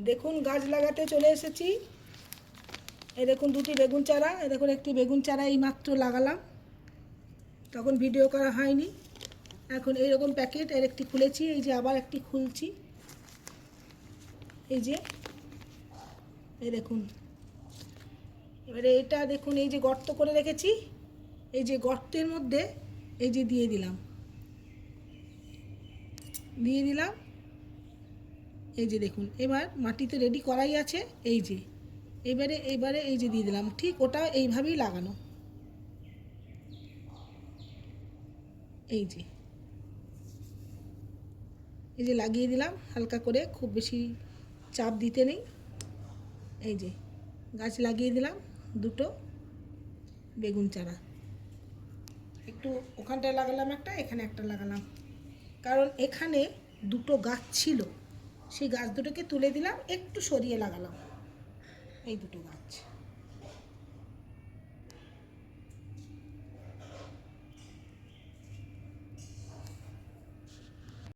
দেখুন গাছ লাগাতে চলে এসেছি। এই দেখুন দুটি বেগুন চারা, এই দেখুন একটি বেগুন চারা এই মাত্র লাগালাম, তখন ভিডিও করা হয়নি। এখন এইরকম প্যাকেট এর একটি খুলেছি, এই যে আবার একটি খুলছি, এই যে এই দেখুন। এবারে এটা দেখুন, এই যে গর্ত করে রেখেছি, এই যে গর্তের মধ্যে এই যে দিয়ে দিলাম, এই যে দেখুন। এবার মাটিতে রেডি করাই আছে, এই যে এইবারে এই যে দিয়ে দিলাম, ঠিক ওটা এইভাবেই লাগানো, এই যে লাগিয়ে দিলাম হালকা করে, খুব বেশি চাপ দিতে নেই। এই যে গাছ লাগিয়ে দিলাম, দুটো বেগুন চারা, একটু ওখানটায় লাগালাম একটা, এখানে একটা লাগালাম, কারণ এখানে দুটো গাছ ছিল, সেই গাছ দুটোকে তুলে দিলাম, একটু সরিয়ে লাগালাম এই দুটো গাছ।